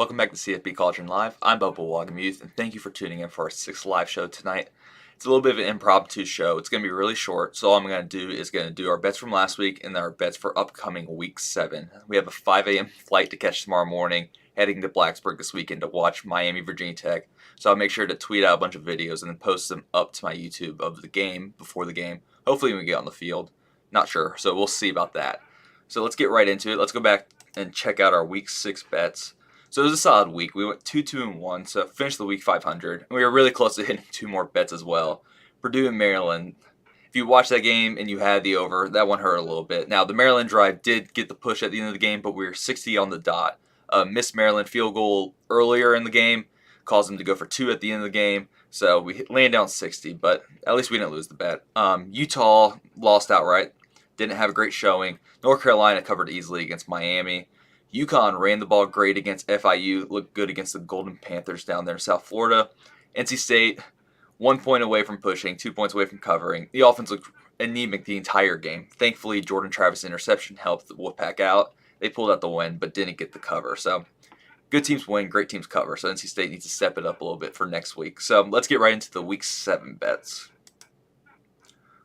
Welcome back to CFB Cauldron Live. I'm Bubba Wagamuth, and thank you for tuning in for our 6th live show tonight. It's a little bit of an impromptu show. It's going to be really short, so all I'm going to do is our bets from last week and our bets for upcoming Week 7. We have a 5 a.m. flight to catch tomorrow morning, heading to Blacksburg this weekend to watch Miami, Virginia Tech. So I'll make sure to tweet out a bunch of videos and then post them up to my YouTube of the game, before the game. Hopefully we get on the field. Not sure, so we'll see about that. So let's get right into it. Let's go back and check out our Week 6 bets. So it was a solid week. We went 2-2-1, so finished the week 500. And we were really close to hitting 2 more bets as well. Purdue and Maryland. If you watched that game and you had the over, that one hurt a little bit. Now, the Maryland drive did get the push at the end of the game, but we were 60 on the dot. Missed Maryland field goal earlier in the game, caused them to go for 2 at the end of the game. So we landed down 60, but at least we didn't lose the bet. Utah lost outright. Didn't have a great showing. North Carolina covered easily against Miami. UConn ran the ball great against FIU, looked good against the Golden Panthers down there in South Florida. NC State, 1 point away from pushing, 2 points away from covering. The offense looked anemic the entire game. Thankfully, Jordan Travis' interception helped the Wolfpack out. They pulled out the win, but didn't get the cover. So, good teams win, great teams cover. So, NC State needs to step it up a little bit for next week. So, let's get right into the Week 7 bets.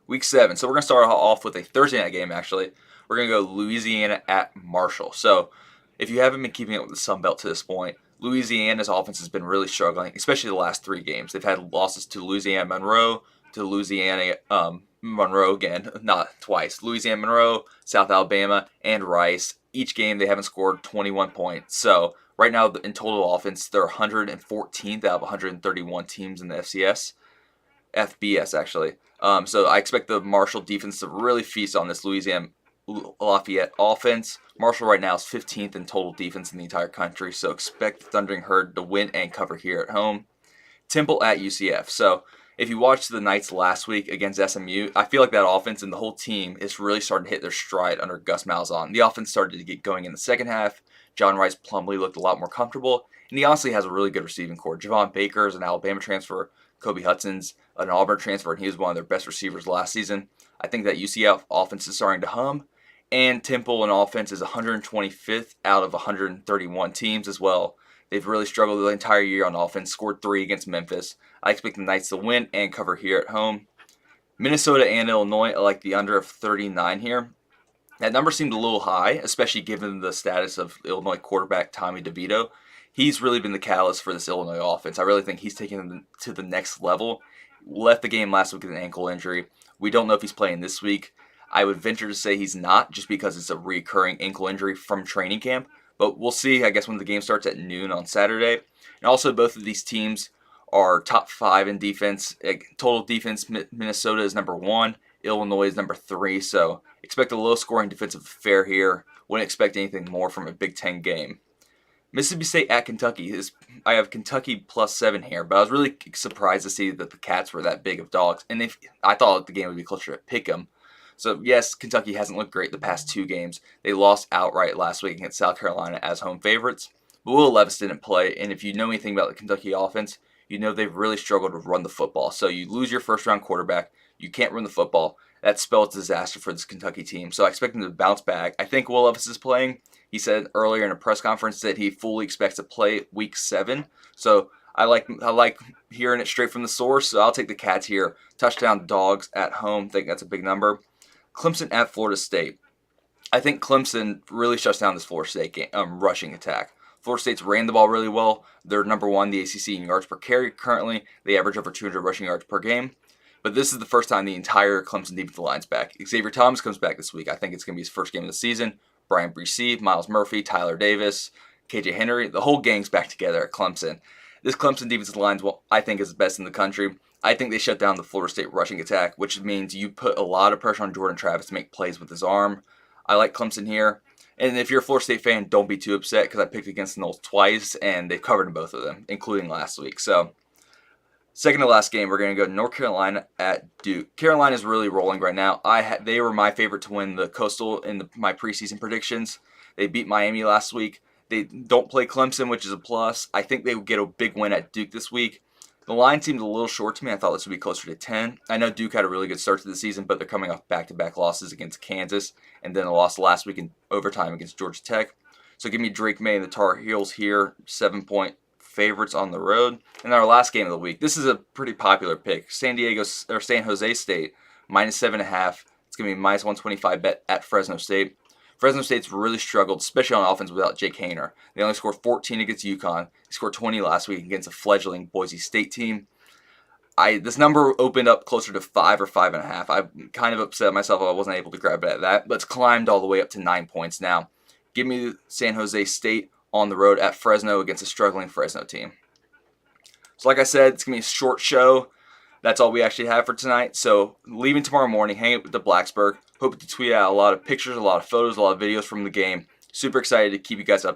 Week 7. So, we're going to start off with a Thursday night game, actually. We're going to go Louisiana at Marshall. So, if you haven't been keeping up with the Sun Belt to this point, Louisiana's offense has been really struggling, especially the last 3 games. They've had losses to Louisiana Monroe, to Louisiana Monroe again, not twice. Louisiana Monroe, South Alabama, and Rice. Each game they haven't scored 21 points. So right now in total offense, they're 114th out of 131 teams in the FBS actually. So I expect the Marshall defense to really feast on this Louisiana Lafayette offense. Marshall right now is 15th in total defense in the entire country, so expect the Thundering Herd to win and cover here at home. Temple at UCF. So if you watched the Knights last week against SMU, I feel like that offense and the whole team is really starting to hit their stride under Gus Malzahn. The offense started to get going in the second half. John Rice Plumlee looked a lot more comfortable, and he honestly has a really good receiving core. Javon Baker is an Alabama transfer. Kobe Hudson's an Auburn transfer, and he was one of their best receivers last season. I think that UCF offense is starting to hum. And Temple in offense is 125th out of 131 teams as well. They've really struggled the entire year on offense, scored 3 against Memphis. I expect the Knights to win and cover here at home. Minnesota and Illinois, I like the under of 39 here. That number seemed a little high, especially given the status of Illinois quarterback Tommy DeVito. He's really been the catalyst for this Illinois offense. I really think he's taken them to the next level. Left the game last week with an ankle injury. We don't know if he's playing this week. I would venture to say he's not, just because it's a recurring ankle injury from training camp. But we'll see, I guess, when the game starts at noon on Saturday. And also, both of these teams are top 5 in defense. Total defense, Minnesota is number 1. Illinois is number 3. So expect a low-scoring defensive affair here. Wouldn't expect anything more from a Big Ten game. Mississippi State at Kentucky. I have Kentucky +7 here, but I was really surprised to see that the Cats were that big of dogs. And I thought the game would be closer to Pick'em. So, yes, Kentucky hasn't looked great the past 2 games. They lost outright last week against South Carolina as home favorites. But Will Levis didn't play, and if you know anything about the Kentucky offense, you know they've really struggled to run the football. So you lose your first-round quarterback, you can't run the football. That spells disaster for this Kentucky team. So I expect them to bounce back. I think Will Levis is playing. He said earlier in a press conference that he fully expects to play Week 7. So I like hearing it straight from the source, so I'll take the Cats here. Touchdown dogs at home. I think that's a big number. Clemson at Florida State. I think Clemson really shuts down this Florida State rushing attack. Florida State's ran the ball really well. They're number 1 in the ACC in yards per carry currently. They average over 200 rushing yards per game. But this is the first time the entire Clemson defensive line's back. Xavier Thomas comes back this week. I think it's going to be his first game of the season. Brian Bresee, Miles Murphy, Tyler Davis, KJ Henry. The whole gang's back together at Clemson. This Clemson defensive line, I think, is the best in the country. I think they shut down the Florida State rushing attack, which means you put a lot of pressure on Jordan Travis to make plays with his arm. I like Clemson here. And if you're a Florida State fan, don't be too upset because I picked against the Noles twice, and they've covered in both of them, including last week. So, second to last game, we're going to go North Carolina at Duke. Carolina is really rolling right now. They were my favorite to win the Coastal in my preseason predictions. They beat Miami last week. They don't play Clemson, which is a plus. I think they would get a big win at Duke this week. The line seemed a little short to me. I thought this would be closer to 10. I know Duke had a really good start to the season, but they're coming off back-to-back losses against Kansas and then a loss last week in overtime against Georgia Tech. So give me Drake May and the Tar Heels here, 7-point favorites on the road. And our last game of the week, this is a pretty popular pick. San Jose State minus 7.5. It's gonna be minus 125 bet at Fresno State. Fresno State's really struggled, especially on offense without Jake Haener. They only scored 14 against UConn. They scored 20 last week against a fledgling Boise State team. This number opened up closer to 5 or 5.5. I'm kind of upset myself I wasn't able to grab it at that, but it's climbed all the way up to 9 points now. Give me San Jose State on the road at Fresno against a struggling Fresno team. So like I said, it's going to be a short show. That's all we actually have for tonight. So leaving tomorrow morning, hang out with the Blacksburg. Hope to tweet out a lot of pictures, a lot of photos, a lot of videos from the game. Super excited to keep you guys up.